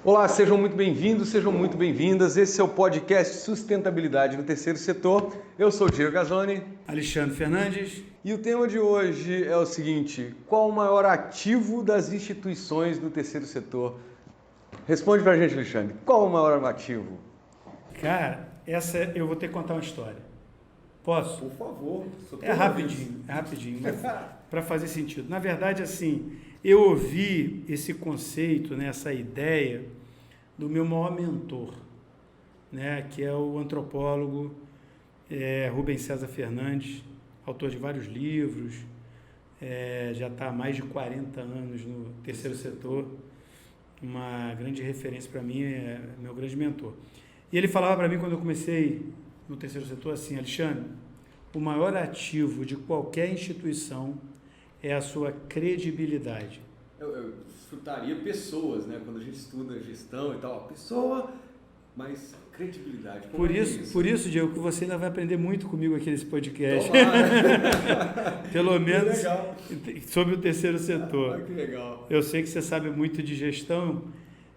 Olá, sejam muito bem-vindos, sejam muito bem-vindas. Esse é o podcast Sustentabilidade no Terceiro Setor. Eu sou o Diego Gazzoni. Alexandre Fernandes. E o tema de hoje é o seguinte: qual o maior ativo das instituições do terceiro setor? Responde pra gente, Alexandre. Qual o maior ativo? Cara, essa eu vou ter que contar uma história. Posso? Por favor. É rapidinho, para fazer sentido. Na verdade, assim, eu ouvi esse conceito, né, essa ideia do meu maior mentor, né, que é o antropólogo Rubens César Fernandes, autor de vários livros, já está há mais de 40 anos no terceiro setor, uma grande referência para mim, é meu grande mentor. E ele falava para mim quando eu comecei no terceiro setor assim: Alexandre, o maior ativo de qualquer instituição é a sua credibilidade. Eu chutaria pessoas, né? Quando a gente estuda gestão e tal, pessoa, mas credibilidade. Por isso, Diego, que você ainda vai aprender muito comigo aqui nesse podcast. Pelo menos sobre o terceiro setor. Que legal. Eu sei que você sabe muito de gestão,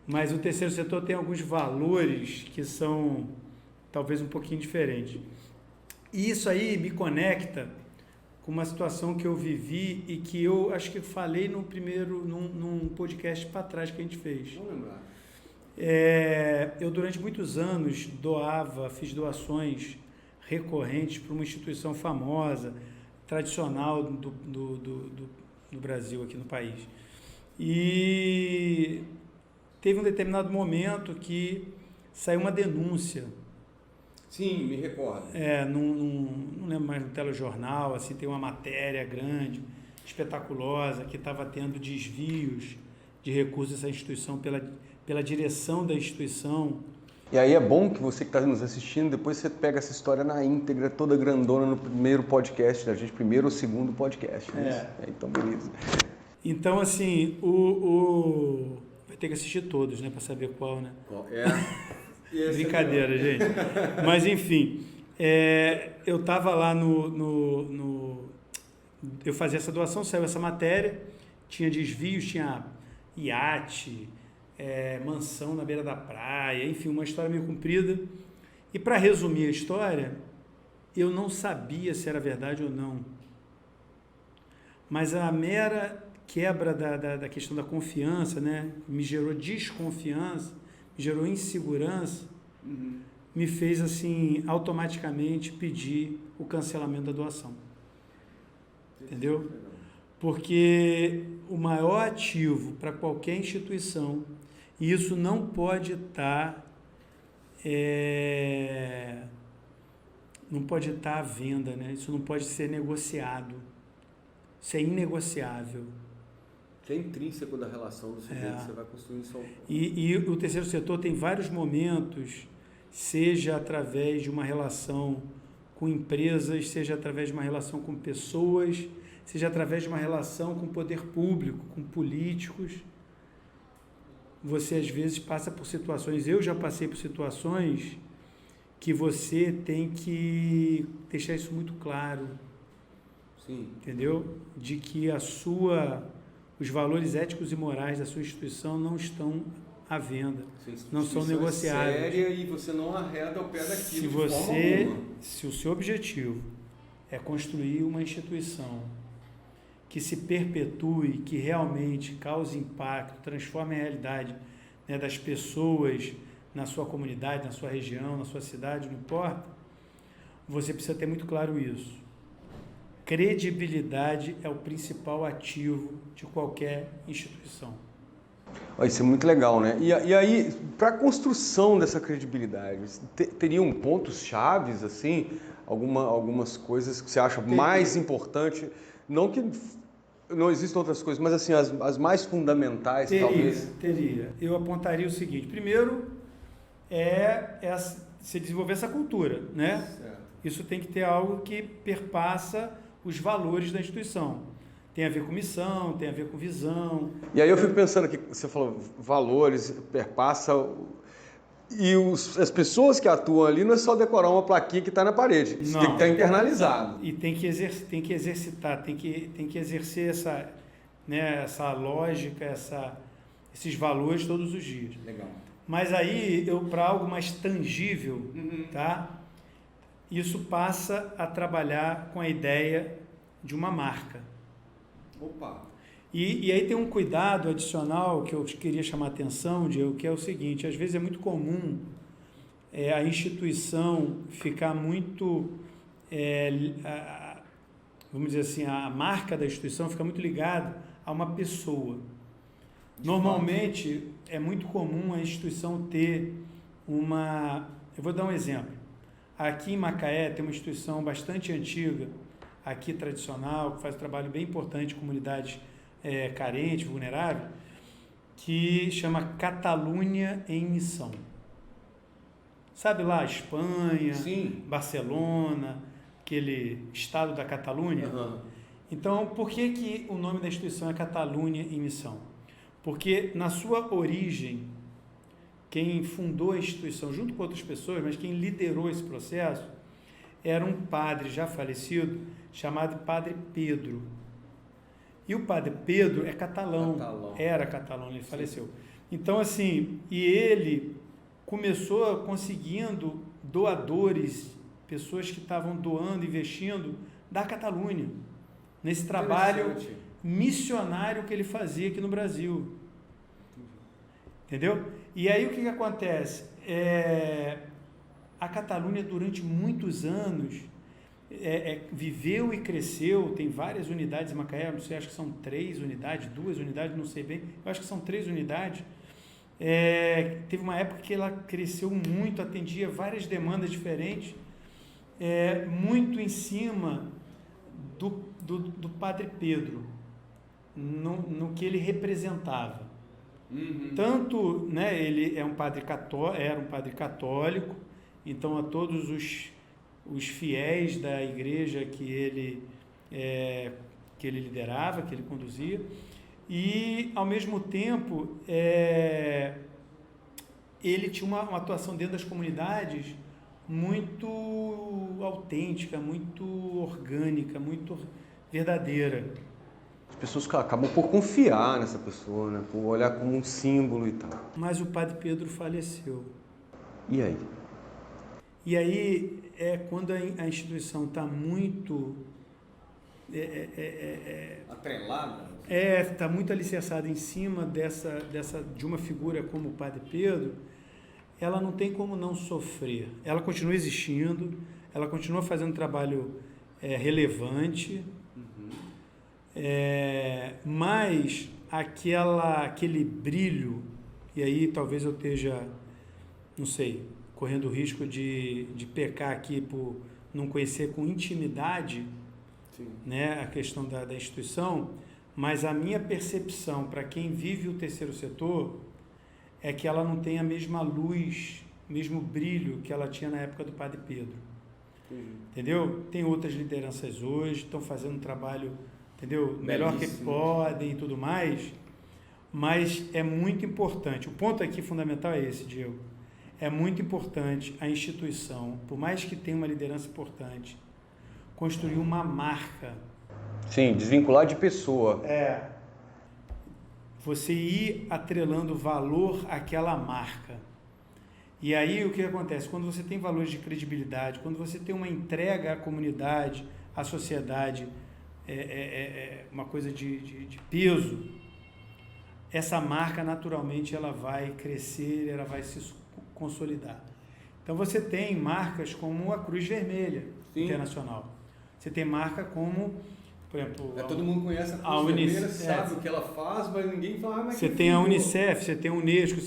mas o terceiro setor tem alguns valores que são talvez um pouquinho diferentes. E isso aí me conecta com uma situação que eu vivi e que eu acho que falei num podcast para trás que a gente fez. Vamos lembrar. Eu durante muitos anos fiz doações recorrentes para uma instituição famosa, tradicional do Brasil, aqui no país. E teve um determinado momento que saiu uma denúncia. Sim, me recordo. Não lembro mais, no telejornal, assim, tem uma matéria grande, espetaculosa, que estava tendo desvios de recursos dessa instituição pela direção da instituição. E aí é bom que você que está nos assistindo, depois você pega essa história na íntegra, toda grandona, no primeiro podcast da gente, primeiro ou segundo podcast. Né? Então, beleza. Então, assim, vai ter que assistir todos, né, para saber qual, né? Brincadeira, gente. Mas, enfim, eu estava lá eu fazia essa doação, saiu essa matéria, tinha desvios, tinha iate, mansão na beira da praia, enfim, uma história meio comprida. E, para resumir a história, eu não sabia se era verdade ou não. Mas a mera quebra da questão da confiança, né, me gerou desconfiança, me gerou insegurança, me fez, assim, automaticamente pedir o cancelamento da doação. Entendeu? Porque o maior ativo para qualquer instituição, e isso não pode estar à venda, né? Isso não pode ser negociado. Isso é inegociável. Que é intrínseco da relação do sujeito que você vai construindo só. E o terceiro setor tem vários momentos, seja através de uma relação com empresas, seja através de uma relação com pessoas, seja através de uma relação com o poder público, com políticos. Você, às vezes, passa por situações, eu já passei por situações que você tem que deixar isso muito claro. Sim. Entendeu? De que os valores éticos e morais da sua instituição não estão à venda, não são negociáveis. É séria e você não arreda o pé daquilo Se o seu objetivo é construir uma instituição que se perpetue, que realmente cause impacto, transforme a realidade, né, das pessoas na sua comunidade, na sua região, na sua cidade, não importa, você precisa ter muito claro isso. Credibilidade é o principal ativo de qualquer instituição. Isso é muito legal, né? E aí, para a construção dessa credibilidade, teriam pontos chaves, assim, algumas coisas que você acha mais importante? Não que não existam outras coisas, mas assim, as mais fundamentais, talvez. Teria. Eu apontaria o seguinte: primeiro, se desenvolver essa cultura, né? Certo. Isso tem que ter algo que perpassa os valores da instituição. Tem a ver com missão, tem a ver com visão. E aí eu fico pensando que você falou valores, perpassa. E as pessoas que atuam ali não é só decorar uma plaquinha que está na parede. Isso tem que estar internalizado. E tem que exercitar, tem que exercer essa lógica, esses valores todos os dias. Legal. Mas aí, para algo mais tangível, tá? Isso passa a trabalhar com a ideia de uma marca. Opa! E aí tem um cuidado adicional que eu queria chamar a atenção, Diego, que é o seguinte: às vezes é muito comum a instituição ficar muito, vamos dizer assim, a marca da instituição fica muito ligada a uma pessoa. Normalmente é muito comum a instituição ter uma... Eu vou dar um exemplo. Aqui em Macaé tem uma instituição bastante antiga, aqui tradicional, que faz um trabalho bem importante em comunidades carentes, vulneráveis, que chama Catalunha em Missão. Sabe lá, Espanha, Sim. Barcelona, aquele estado da Catalunha? Uhum. Então, por que o nome da instituição é Catalunha em Missão? Porque na sua origem, quem fundou a instituição, junto com outras pessoas, mas quem liderou esse processo, era um padre já falecido, chamado Padre Pedro. E o Padre Pedro é catalão. Era catalão, ele faleceu. Então, assim, e ele começou conseguindo doadores, pessoas que estavam doando, investindo, da Catalunha, nesse trabalho missionário que ele fazia aqui no Brasil. Entendeu? E aí o que acontece? A Catalunha, durante muitos anos, viveu e cresceu, tem várias unidades em Macaé, não sei, acho que são 3 unidades, 2 unidades, não sei bem, eu acho que são 3 unidades. Teve uma época que ela cresceu muito, atendia várias demandas diferentes, muito em cima do Padre Pedro, no que ele representava. Tanto, né, ele era um padre católico, então a todos os fiéis da igreja que ele liderava, que ele conduzia, e ao mesmo tempo ele tinha uma atuação dentro das comunidades muito autêntica, muito orgânica, muito verdadeira. As pessoas acabam por confiar nessa pessoa, né? Por olhar como um símbolo e tal. Mas o Padre Pedro faleceu. E aí? E aí quando a instituição está muito... atrelada? Está muito alicerçada em cima de uma figura como o Padre Pedro, ela não tem como não sofrer. Ela continua existindo, ela continua fazendo um trabalho relevante, mas aquele brilho, e aí talvez eu esteja, não sei, correndo o risco de pecar aqui por não conhecer com intimidade, né, a questão da instituição, mas a minha percepção para quem vive o terceiro setor é que ela não tem a mesma luz, mesmo brilho que ela tinha na época do Padre Pedro. Entendeu? Tem outras lideranças hoje, estão fazendo um trabalho, entendeu? Melhor que podem e tudo mais, mas é muito importante. O ponto aqui fundamental é esse, Diego. É muito importante a instituição, por mais que tenha uma liderança importante, construir uma marca. Sim, desvincular de pessoa. Você ir atrelando valor àquela marca. E aí o que acontece? Quando você tem valores de credibilidade, quando você tem uma entrega à comunidade, à sociedade, uma coisa de peso, essa marca naturalmente ela vai crescer, ela vai se consolidar. Então você tem marcas como a Cruz Vermelha Internacional. Você tem marca como, por exemplo... todo mundo conhece a Cruz Vermelha, sabe o que ela faz, mas ninguém fala... Mas você tem a Unicef, você tem a Unesco,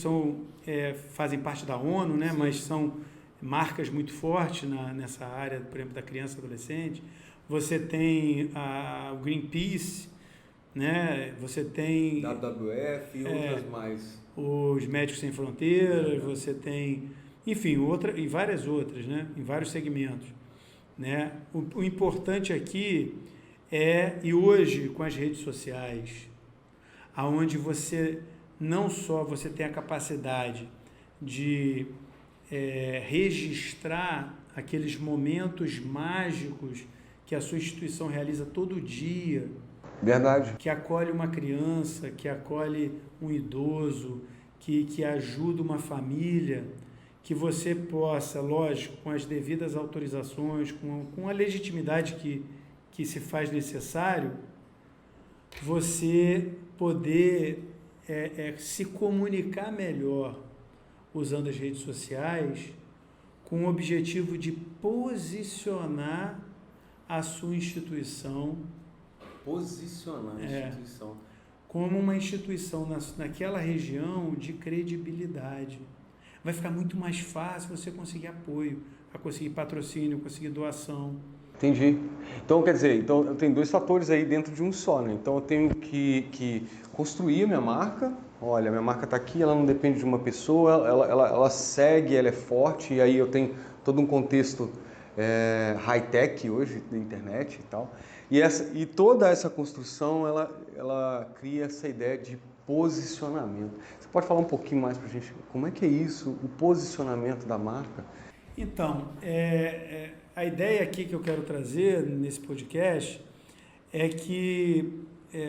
que fazem parte da ONU, né? Mas são marcas muito fortes nessa área, por exemplo, da criança e adolescente. Você tem o Greenpeace, né? Você tem... WWF e outras mais. Os Médicos Sem Fronteiras, você tem... Enfim, e várias outras, né? Em vários segmentos. Né? O importante aqui e hoje com as redes sociais, aonde você não só você tem a capacidade de registrar aqueles momentos mágicos que a sua instituição realiza todo dia, Verdade. que acolhe uma criança, que acolhe um idoso, que ajuda uma família, que você possa, lógico, com as devidas autorizações, com a legitimidade que se faz necessário, você poder se comunicar melhor usando as redes sociais com o objetivo de posicionar a sua instituição. Posicionar a instituição. Como uma instituição naquela região de credibilidade. Vai ficar muito mais fácil você conseguir apoio, a conseguir patrocínio, conseguir doação. Entendi. Então, quer dizer, eu tenho dois fatores aí dentro de um só, né? Então, eu tenho que construir a minha marca. Olha, minha marca está aqui, ela não depende de uma pessoa, ela segue, ela é forte, e aí eu tenho todo um contexto high-tech hoje, da internet e tal. E toda essa construção, ela cria essa ideia de posicionamento. Você pode falar um pouquinho mais para a gente, como é que é isso, o posicionamento da marca? Então, a ideia aqui que eu quero trazer nesse podcast é que,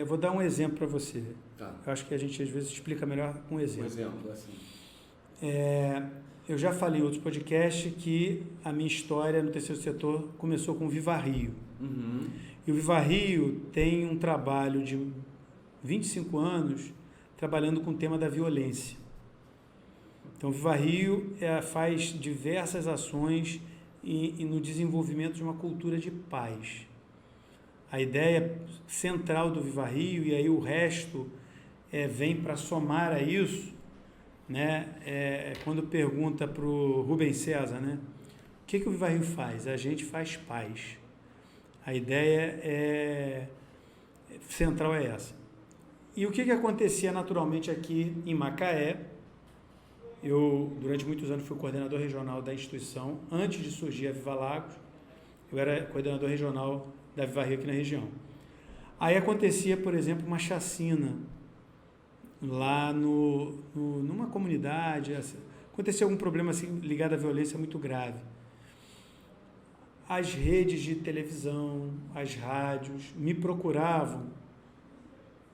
vou dar um exemplo para você. Tá. Eu acho que a gente às vezes explica melhor com um exemplo. Um exemplo, assim. Eu já falei em outros podcasts que a minha história no terceiro setor começou com o Viva Rio. Uhum. E o Viva Rio tem um trabalho de 25 anos trabalhando com o tema da violência. Então, o Viva Rio faz diversas ações no desenvolvimento de uma cultura de paz. A ideia central do Viva Rio, e aí o resto vem para somar a isso, né? Quando pergunta para o Rubens César, né? O que o Viva Rio faz? A gente faz paz. A ideia central é essa. E o que acontecia naturalmente aqui em Macaé? Eu, durante muitos anos, fui coordenador regional da instituição. Antes de surgir a Viva Lagos, eu era coordenador regional da Viva Rio aqui na região. Aí acontecia, por exemplo, uma chacina lá numa comunidade. Acontecia algum problema assim, ligado à violência muito grave. As redes de televisão, as rádios, me procuravam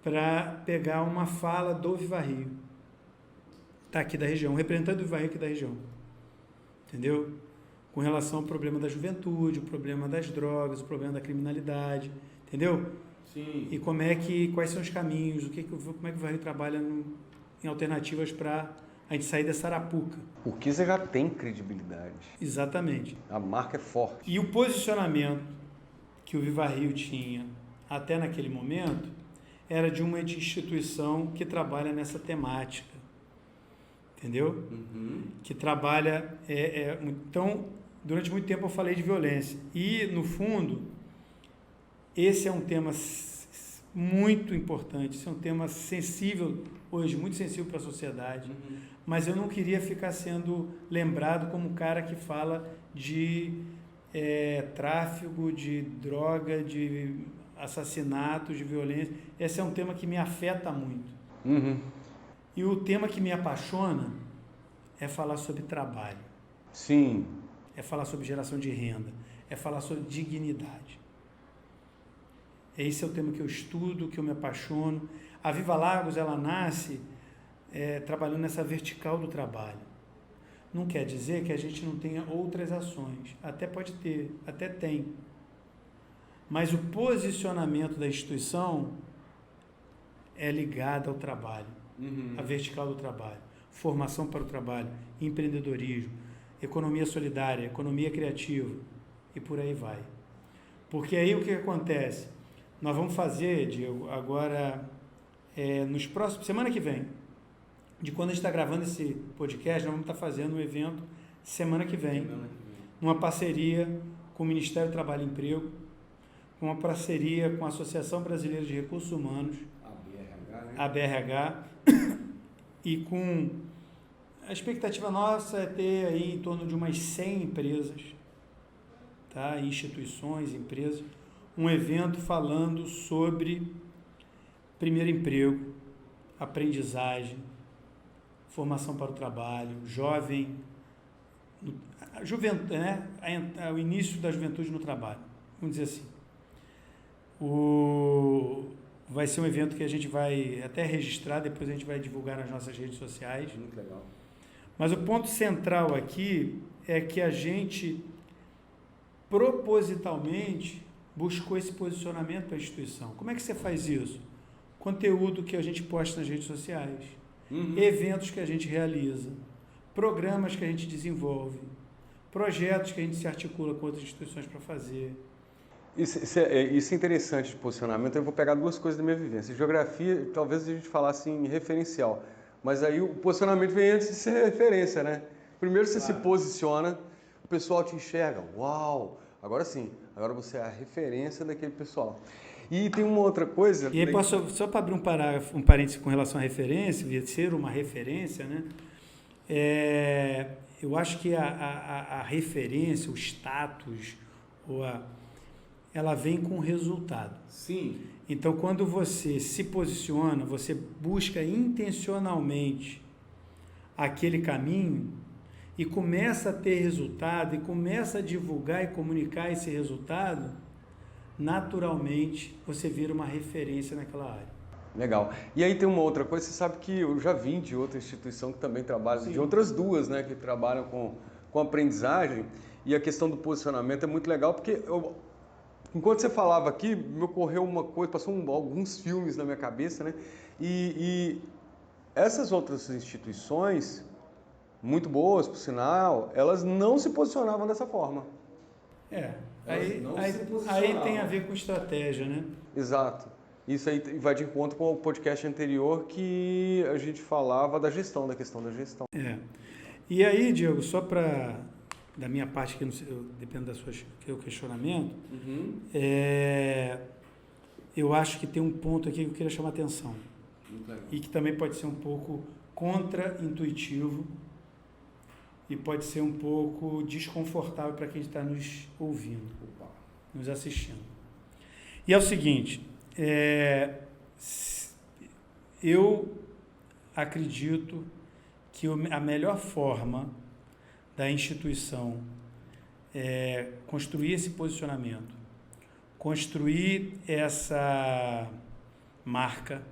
para pegar uma fala do Viva Rio. Está aqui da região, um representante do Viva Rio aqui da região. Entendeu? Com relação ao problema da juventude, o problema das drogas, o problema da criminalidade. Entendeu? Sim. E quais são os caminhos, como é que o Viva Rio trabalha em alternativas para a gente sair dessa arapuca. Porque você já tem credibilidade. Exatamente. A marca é forte. E o posicionamento que o Viva Rio tinha até naquele momento era de uma instituição que trabalha nessa temática. Entendeu? Uhum. Que trabalha... Então, durante muito tempo eu falei de violência. E, no fundo, esse é um tema muito importante, esse é um tema sensível hoje, muito sensível para a sociedade, mas eu não queria ficar sendo lembrado como o cara que fala de tráfico, de droga, de assassinatos, de violência. Esse é um tema que me afeta muito. Uhum. E o tema que me apaixona é falar sobre trabalho. Sim. É falar sobre geração de renda, é falar sobre dignidade. Esse é o tema que eu estudo, que eu me apaixono. A Viva Lagos, ela nasce trabalhando nessa vertical do trabalho. Não quer dizer que a gente não tenha outras ações. Até pode ter, até tem. Mas o posicionamento da instituição é ligado ao trabalho. Uhum. A vertical do trabalho. Formação para o trabalho, empreendedorismo, economia solidária, economia criativa e por aí vai. Porque aí o que acontece? Nós vamos fazer, Diego, agora, nos próximos, semana que vem, de quando a gente está gravando esse podcast, nós vamos estar fazendo um evento semana que vem, numa parceria com o Ministério do Trabalho e Emprego, uma parceria com a Associação Brasileira de Recursos Humanos, a BRH, e com a expectativa nossa é ter aí em torno de umas 100 empresas, tá? Instituições, empresas, um evento falando sobre primeiro emprego, aprendizagem, formação para o trabalho, jovem, juventude, né? O início da juventude no trabalho, vamos dizer assim. Vai ser um evento que a gente vai até registrar, depois a gente vai divulgar nas nossas redes sociais. Muito legal. Mas o ponto central aqui é que a gente propositalmente buscou esse posicionamento para a instituição. Como é que você faz isso? Conteúdo que a gente posta nas redes sociais, eventos que a gente realiza, programas que a gente desenvolve, projetos que a gente se articula com outras instituições para fazer. Isso é interessante de posicionamento. Eu vou pegar duas coisas da minha vivência. Geografia, talvez a gente falasse em referencial, mas aí o posicionamento vem antes de ser referência, né? Primeiro você se posiciona, o pessoal te enxerga, uau, agora sim, agora você é a referência daquele pessoal. E tem uma outra coisa... E aí posso, só para abrir um parênteses com relação à referência, ser uma referência, né? Eu acho que a referência, o status, ela vem com resultado. Sim. Então, quando você se posiciona, você busca intencionalmente aquele caminho e começa a ter resultado, e começa a divulgar e comunicar esse resultado, naturalmente você vira uma referência naquela área. Legal. E aí tem uma outra coisa, você sabe que eu já vim de outra instituição que também trabalha, Sim. de outras duas, né, que trabalham com aprendizagem, e a questão do posicionamento é muito legal, porque enquanto você falava aqui, me ocorreu uma coisa, passou alguns filmes na minha cabeça, né, e essas outras instituições, muito boas, por sinal, elas não se posicionavam dessa forma. Aí tem a ver com estratégia, né? Exato. Isso aí vai de encontro com o podcast anterior que a gente falava da questão da gestão. E aí, Diego, só para, da minha parte, que depende da sua questionamento, eu acho que tem um ponto aqui que eu queria chamar a atenção. E que também pode ser um pouco contra-intuitivo e pode ser um pouco desconfortável para quem está nos ouvindo, nos assistindo. E é o seguinte, eu acredito que a melhor forma da instituição construir esse posicionamento, construir essa marca,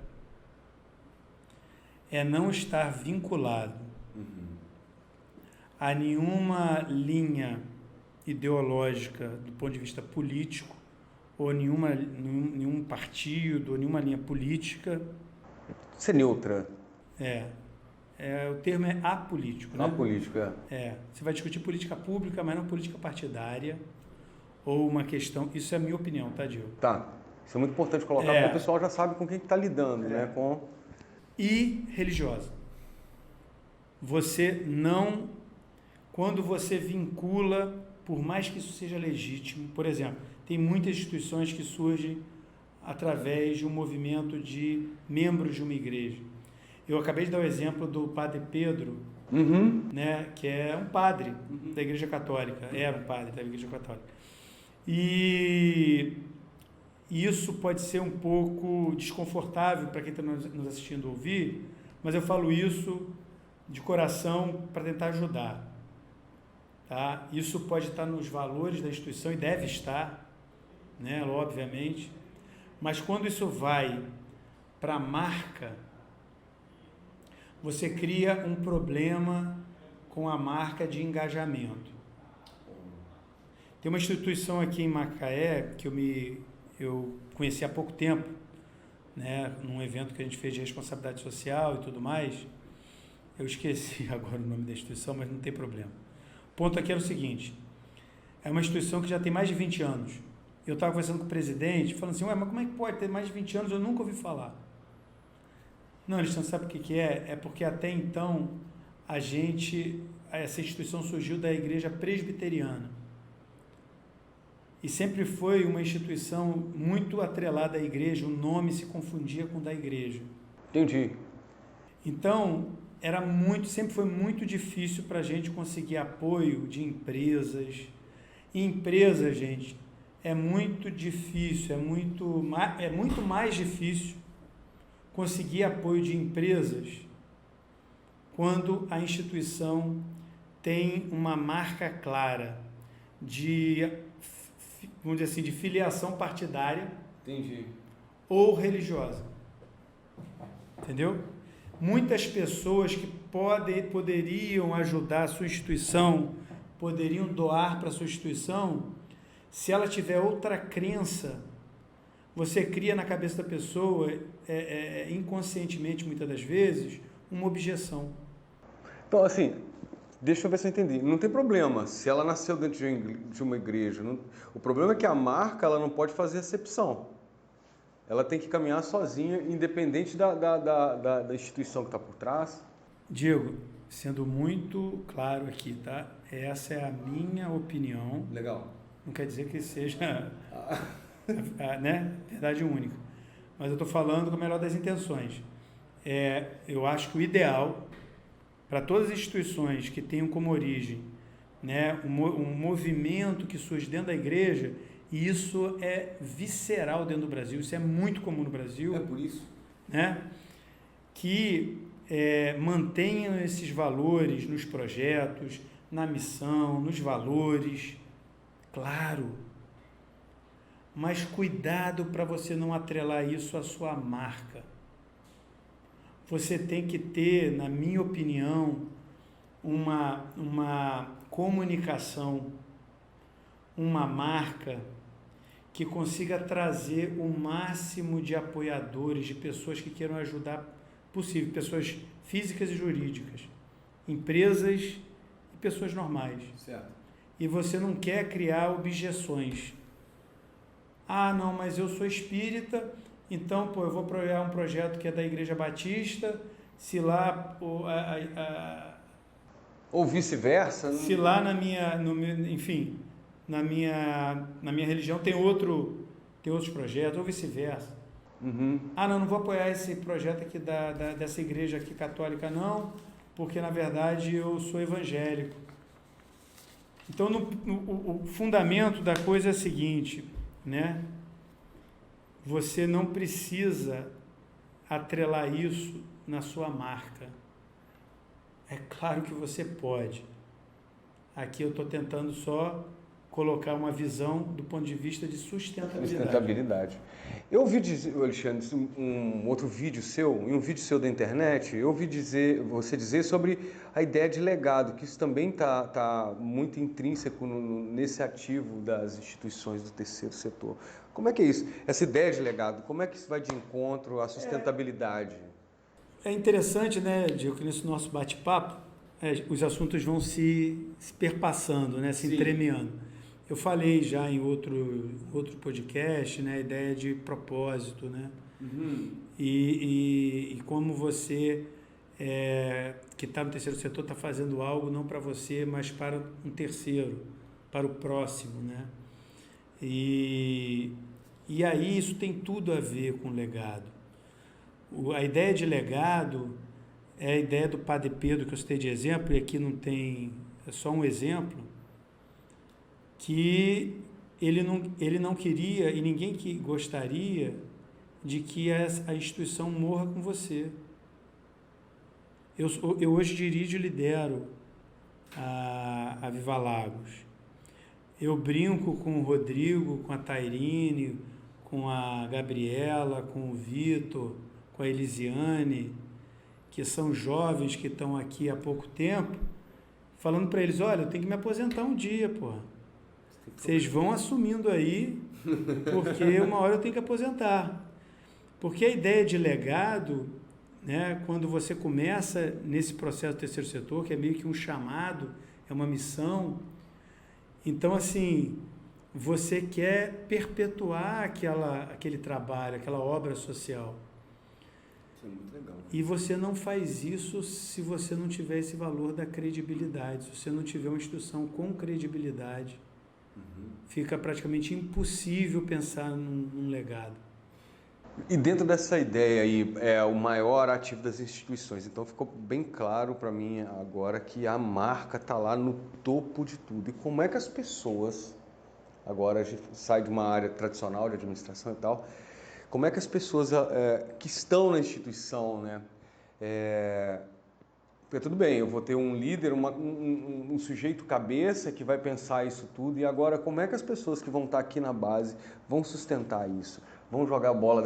é não estar vinculado a nenhuma linha ideológica do ponto de vista político, ou nenhum partido, ou nenhuma linha política. Ser neutra. O termo é apolítico, né? Apolítico, Você vai discutir política pública, mas não política partidária, ou uma questão... Isso é a minha opinião, tá, Diego? Tá. Isso é muito importante colocar, porque o pessoal já sabe com quem está lidando, né? E religiosa. Você não... Quando você vincula, por mais que isso seja legítimo, por exemplo, tem muitas instituições que surgem através de um movimento de membros de uma igreja. Eu acabei de dar o exemplo do Padre Pedro, né, que é um padre da Igreja Católica, era um padre da Igreja Católica. E isso pode ser um pouco desconfortável para quem está nos assistindo ouvir, mas eu falo isso de coração para tentar ajudar. Tá? Isso pode estar nos valores da instituição e deve estar, né, obviamente, mas quando isso vai para a marca, você cria um problema com a marca de engajamento. Tem uma instituição aqui em Macaé que eu conheci há pouco tempo, né, num evento que a gente fez de responsabilidade social e tudo mais. Eu esqueci agora o nome da instituição, mas não tem problema. O ponto aqui era o seguinte, é uma instituição que já tem mais de 20 anos. Eu estava conversando com o presidente, falando assim, mas como é que pode ter mais de 20 anos? Eu nunca ouvi falar. Não, Alexandre, sabe o que é? É porque até então, essa instituição surgiu da igreja presbiteriana. E sempre foi uma instituição muito atrelada à igreja, o nome se confundia com o da igreja. Entendi. Então, sempre foi muito difícil para a gente conseguir apoio de empresas. E empresa, gente, é muito difícil, é muito mais difícil conseguir apoio de empresas quando a instituição tem uma marca clara de, vamos dizer assim, de filiação partidária. Entendi. ou religiosa. Entendeu? Muitas pessoas que poderiam ajudar a sua instituição, poderiam doar para a sua instituição, se ela tiver outra crença, você cria na cabeça da pessoa, inconscientemente, muitas das vezes, uma objeção. Então, assim, deixa eu ver se eu entendi. Não tem problema se ela nasceu dentro de uma igreja. O problema é que a marca ela não pode fazer acepção. Ela tem que caminhar sozinha, independente da instituição que está por trás. Diego, sendo muito claro aqui, tá? Essa é a minha opinião. Legal. Não quer dizer que seja né, verdade única. Mas eu estou falando com a melhor das intenções. Eu acho que o ideal para todas as instituições que tenham como origem, né, um movimento que surge dentro da igreja, e isso é visceral dentro do Brasil, isso é muito comum no Brasil. É por isso. Né, que mantenham esses valores nos projetos, na missão, nos valores, claro. Mas cuidado para você não atrelar isso à sua marca. Você tem que ter, na minha opinião, uma comunicação, uma marca que consiga trazer o máximo de apoiadores, de pessoas que queiram ajudar possível, pessoas físicas e jurídicas, empresas e pessoas normais. Certo. E você não quer criar objeções. Ah, não, mas eu sou espírita, então eu vou apoiar um projeto que é da Igreja Batista, se lá... Ou vice-versa. Se lá na minha religião tem outros projetos, ou vice-versa. Uhum. Ah, não vou apoiar esse projeto aqui dessa igreja aqui católica, não, porque na verdade eu sou evangélico. Então, o fundamento da coisa é o seguinte, né? Você não precisa atrelar isso na sua marca. É claro que você pode. Aqui eu estou tentando só colocar uma visão do ponto de vista de sustentabilidade. Eu ouvi dizer, Alexandre, um outro vídeo seu, em um vídeo seu da internet, eu ouvi você dizer sobre a ideia de legado, que isso também está muito intrínseco nesse ativo das instituições do terceiro setor. Como é que é isso? Essa ideia de legado, como é que isso vai de encontro à sustentabilidade? É interessante, né, Diego, que nesse nosso bate-papo, os assuntos vão se perpassando, né, se entremeando. Eu falei já em outro podcast, né, a ideia de propósito, né? Uhum. E como você, que está no terceiro setor, está fazendo algo não para você, mas para um terceiro, para o próximo, né? E aí isso tem tudo a ver com legado. A ideia de legado é a ideia do Padre Pedro, que eu citei de exemplo, e aqui não tem, é só um exemplo, que ele não queria, e ninguém que gostaria, de que a instituição morra com você. Eu hoje dirijo e lidero a Viva Lagos. Eu brinco com o Rodrigo, com a Tairine, com a Gabriela, com o Vitor, com a Elisiane, que são jovens que estão aqui há pouco tempo, falando para eles, olha, eu tenho que me aposentar um dia, porra. Vocês vão assumindo aí, porque uma hora eu tenho que aposentar. Porque a ideia de legado, né, quando você começa nesse processo do terceiro setor, que é meio que um chamado, é uma missão, então, assim, você quer perpetuar aquele trabalho, aquela obra social. Isso é muito legal. E você não faz isso se você não tiver esse valor da credibilidade, se você não tiver uma instituição com credibilidade. Fica praticamente impossível pensar num legado. E dentro dessa ideia aí, é o maior ativo das instituições. Então ficou bem claro para mim agora que a marca está lá no topo de tudo. E como é que as pessoas, agora a gente sai de uma área tradicional de administração e tal, como é que as pessoas que estão na instituição, né? Porque tudo bem, eu vou ter um líder, um sujeito cabeça que vai pensar isso tudo, e agora como é que as pessoas que vão estar aqui na base vão sustentar isso? vamos jogar a bola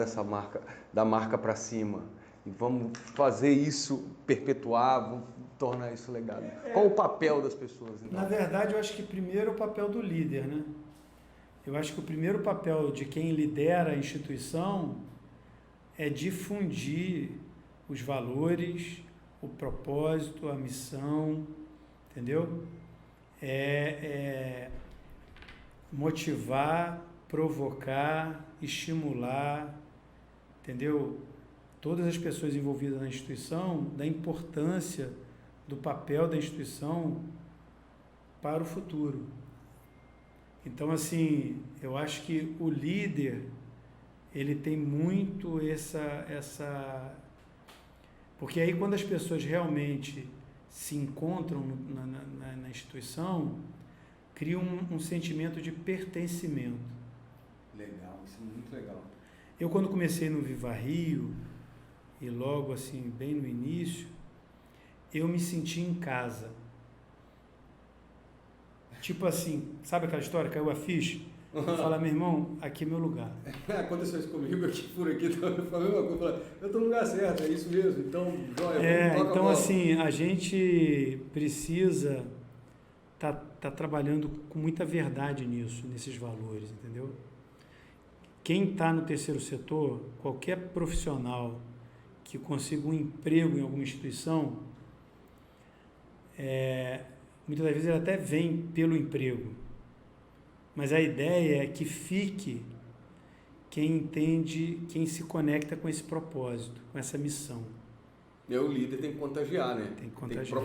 da marca para cima e vamos fazer isso perpetuar, vamos tornar isso legado. Qual o papel das pessoas, então? Na verdade, eu acho que primeiro é o papel do líder, né? Eu acho que o primeiro papel de quem lidera a instituição é difundir os valores, o propósito, a missão, entendeu? Motivar, provocar, estimular, entendeu? Todas as pessoas envolvidas na instituição, da importância do papel da instituição para o futuro. Então, assim, eu acho que o líder, ele tem muito essa... Porque aí quando as pessoas realmente se encontram na instituição, cria um sentimento de pertencimento. Legal, isso é muito legal. Eu, quando comecei no Viva Rio, e logo assim, bem no início, eu me senti em casa. Tipo assim, sabe aquela história? Caiu a ficha? Fala, meu irmão, aqui é meu lugar. Aconteceu isso comigo aqui, por aqui, eu falei uma coisa, eu estou no lugar certo, é isso mesmo, então, joia, então assim, a gente precisa tá trabalhando com muita verdade nisso, nesses valores, entendeu? Quem está no terceiro setor, qualquer profissional que consiga um emprego em alguma instituição, muitas das vezes ele até vem pelo emprego, mas a ideia é que fique quem entende, quem se conecta com esse propósito, com essa missão. E o líder tem que contagiar, né? Tem que contagiar.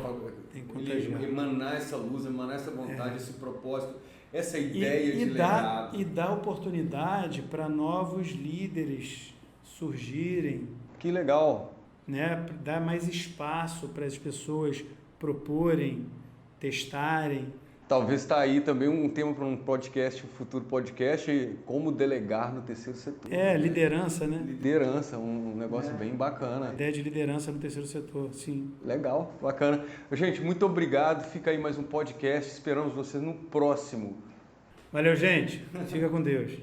Tem que contagiar. Emanar essa luz, emanar essa vontade, esse propósito, essa ideia de legado. E dar oportunidade para novos líderes surgirem. Que legal. Né? Dar mais espaço para as pessoas proporem, testarem. Talvez está aí também um tema para um podcast, um futuro podcast, como delegar no terceiro setor. Liderança, né? Liderança, um negócio bem bacana. Ideia de liderança no terceiro setor, sim. Legal, bacana. Gente, muito obrigado. Fica aí mais um podcast. Esperamos vocês no próximo. Valeu, gente. Fica com Deus.